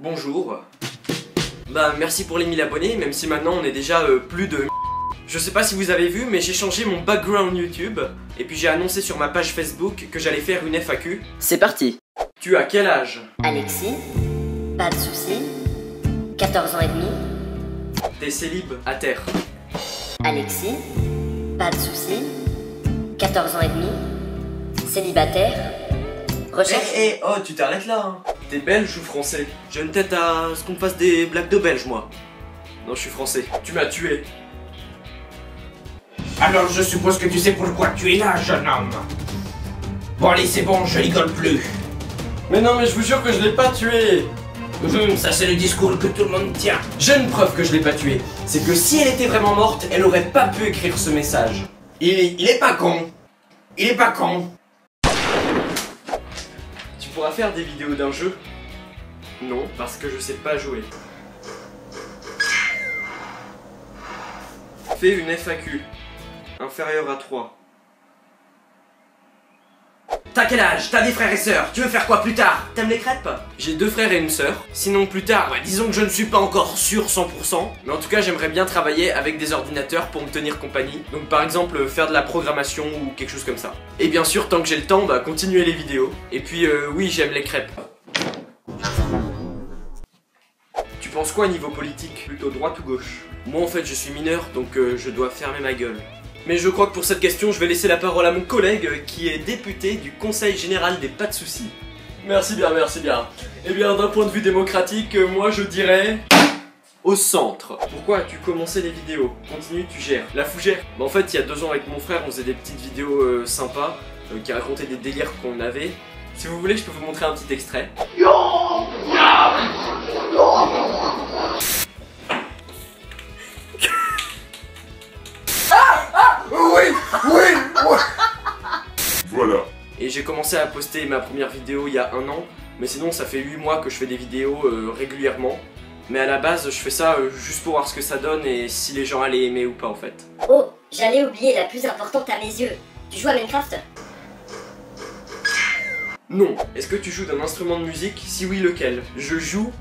Bonjour. Bah merci pour les 1000 abonnés, même si maintenant on est déjà plus de... Je sais pas si vous avez vu, mais j'ai changé mon background YouTube. Et puis j'ai annoncé sur ma page Facebook que j'allais faire une FAQ. C'est parti. Tu as quel âge? Alexis, pas de soucis. 14 ans et demi. T'es célibataire. Alexis, pas de soucis. 14 ans et demi. Célibataire. Recherche. Oh, tu t'arrêtes là hein. T'es belge ou français? J'ai une tête à ce qu'on me fasse des blagues de belge moi. Non, je suis français. Tu m'as tué. Alors je suppose que tu sais pourquoi tu es là, jeune homme. Bon allez, c'est bon, je rigole plus. Mais non, mais je vous jure que je l'ai pas tué. Ça c'est le discours que tout le monde tient. J'ai une preuve que je l'ai pas tué. C'est que si elle était vraiment morte, elle aurait pas pu écrire ce message. Il est pas con. Il est pas con. Tu pourras faire des vidéos d'un jeu? Non, parce que je sais pas jouer. Fais une FAQ. Inférieur à 3. T'as quel âge? T'as des frères et sœurs? Tu veux faire quoi plus tard? T'aimes les crêpes? J'ai 2 frères et une sœur. Sinon plus tard, ouais, disons que je ne suis pas encore sûr 100%. Mais en tout cas, j'aimerais bien travailler avec des ordinateurs pour me tenir compagnie. Donc par exemple, faire de la programmation ou quelque chose comme ça. Et bien sûr, tant que j'ai le temps, bah continuer les vidéos. Et puis oui, j'aime les crêpes. Tu penses quoi niveau politique? Plutôt droite ou gauche? Moi en fait, je suis mineur, donc je dois fermer ma gueule. Mais je crois que pour cette question, je vais laisser la parole à mon collègue qui est député du Conseil Général des Pas de Soucis. Merci bien, merci bien. Eh bien, d'un point de vue démocratique, moi je dirais... au centre. Pourquoi as-tu commencé les vidéos? Continue, tu gères. La fougère. Bah en fait, il y a 2 ans avec mon frère, on faisait des petites vidéos sympas, qui racontaient des délires qu'on avait. Si vous voulez, je peux vous montrer un petit extrait. Voilà. Et j'ai commencé à poster ma première vidéo il y a 1 an, mais sinon ça fait 8 mois que je fais des vidéos régulièrement. Mais à la base, je fais ça juste pour voir ce que ça donne et si les gens allaient aimer ou pas en fait. Oh, j'allais oublier la plus importante à mes yeux. Tu joues à Minecraft? Non. Est-ce que tu joues d'un instrument de musique? Si oui, lequel? Je joue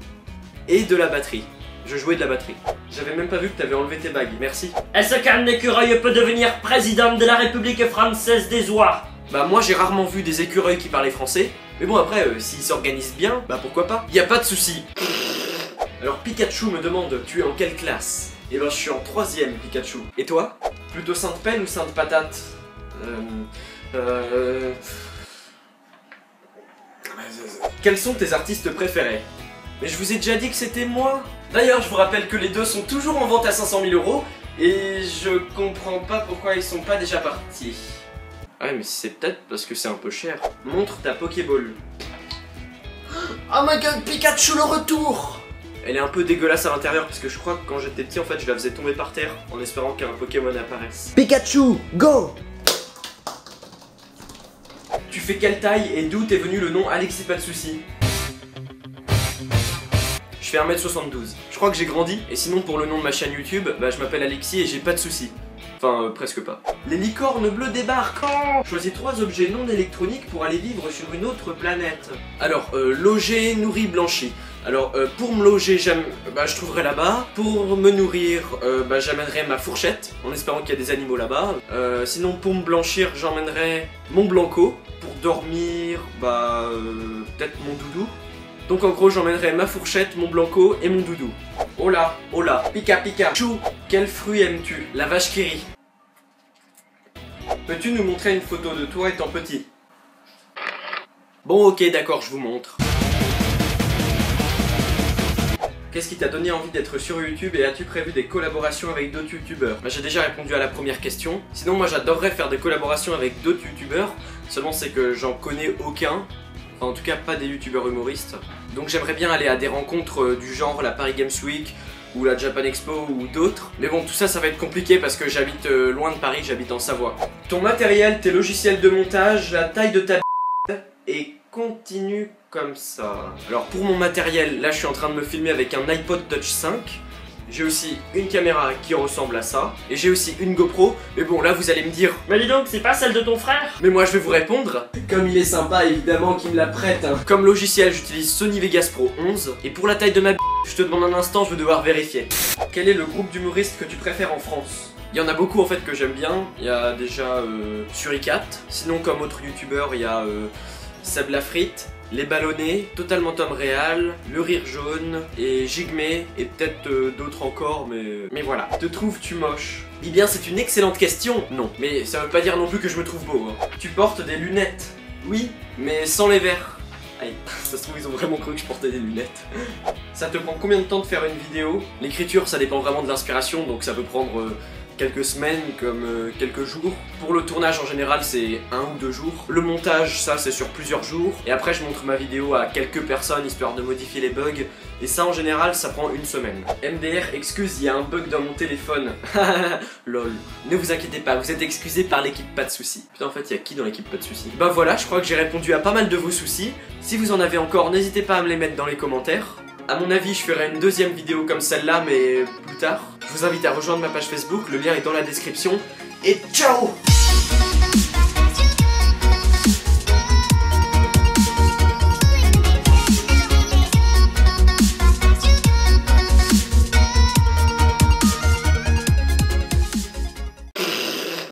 et de la batterie. Je jouais de la batterie. J'avais même pas vu que t'avais enlevé tes bagues, merci. Est-ce qu'un écureuil peut devenir président de la République française des oies? Bah moi j'ai rarement vu des écureuils qui parlaient français. Mais bon après, s'ils s'organisent bien, bah pourquoi pas. Y a pas de souci. Alors Pikachu me demande, tu es en quelle classe? Eh ben je suis en 3ème Pikachu. Et toi? Plutôt Sainte Peine ou Sainte Patate? Quels sont tes artistes préférés? Mais je vous ai déjà dit que c'était moi. D'ailleurs, je vous rappelle que les 2 sont toujours en vente à 500 000 € et je comprends pas pourquoi ils sont pas déjà partis. Ouais, mais c'est peut-être parce que c'est un peu cher. Montre ta Pokéball. Oh my god, Pikachu le retour! Elle est un peu dégueulasse à l'intérieur parce que je crois que quand j'étais petit, en fait, je la faisais tomber par terre en espérant qu'un Pokémon apparaisse. Pikachu, go! Tu fais quelle taille et d'où t'es venu le nom Alexis Pas de Soucis? Je fais 1m72. Je crois que j'ai grandi, et sinon pour le nom de ma chaîne YouTube, bah je m'appelle Alexis et j'ai pas de soucis. Enfin, presque pas. Les licornes bleues débarquent. Choisis 3 objets non électroniques pour aller vivre sur une autre planète. Alors, loger, nourri, blanchi. Alors, pour me loger, je trouverai là-bas. Pour me nourrir, j'amènerai ma fourchette, en espérant qu'il y a des animaux là-bas. Sinon, pour me blanchir, j'emmènerai mon blanco. Pour dormir, peut-être mon doudou. Donc en gros j'emmènerai ma fourchette, mon blanco et mon doudou. Oh là, pika pika. Chou, quel fruit aimes-tu? La vache qui rit. Peux-tu nous montrer une photo de toi étant petit? Bon ok d'accord, je vous montre. Qu'est-ce qui t'a donné envie d'être sur YouTube et as-tu prévu des collaborations avec d'autres youtubeurs? J'ai déjà répondu à la première question. Sinon moi j'adorerais faire des collaborations avec d'autres youtubeurs. Seulement c'est que j'en connais aucun. Enfin, en tout cas pas des youtubeurs humoristes. Donc j'aimerais bien aller à des rencontres du genre la Paris Games Week ou la Japan Expo ou d'autres. Mais bon tout ça va être compliqué parce que j'habite loin de Paris, j'habite en Savoie. Ton matériel, tes logiciels de montage, la taille de ta et continue comme ça. Alors pour mon matériel, là je suis en train de me filmer avec un iPod Touch 5. J'ai aussi une caméra qui ressemble à ça. Et j'ai aussi une GoPro. Mais bon, là vous allez me dire, mais dis donc, c'est pas celle de ton frère? Mais moi je vais vous répondre. Comme il est sympa, évidemment qu'il me la prête. Hein. Comme logiciel, j'utilise Sony Vegas Pro 11. Et pour la taille de ma je te demande un instant, je vais devoir vérifier. Quel est le groupe d'humoristes que tu préfères en France? Il y en a beaucoup en fait que j'aime bien. Il y a déjà Suricat. Sinon comme autre youtubeur, il y a Seb Lafrite, Les Ballonnés, Totalement Tom Réal, Le Rire Jaune et Jigme et peut-être d'autres encore, mais voilà. Te trouves-tu moche? Eh bien c'est une excellente question. Non, mais ça veut pas dire non plus que je me trouve beau. Hein. Tu portes des lunettes? Oui, mais sans les verres. Aïe, ça se trouve ils ont vraiment cru que je portais des lunettes. Ça te prend combien de temps de faire une vidéo? L'écriture ça dépend vraiment de l'inspiration, donc ça peut prendre quelques semaines comme quelques jours. Pour le tournage en général c'est 1 ou 2 jours. Le montage ça c'est sur plusieurs jours. Et après je montre ma vidéo à quelques personnes histoire de modifier les bugs. Et ça en général ça prend 1 semaine. MDR, excuse, il y a un bug dans mon téléphone. Lol. Ne vous inquiétez pas, vous êtes excusés par l'équipe Pas de Soucis. Putain en fait il y a qui dans l'équipe Pas de Soucis? Bah voilà, je crois que j'ai répondu à pas mal de vos soucis. Si vous en avez encore, n'hésitez pas à me les mettre dans les commentaires. A mon avis, je ferai une deuxième vidéo comme celle-là, mais plus tard. Je vous invite à rejoindre ma page Facebook, le lien est dans la description. Et ciao!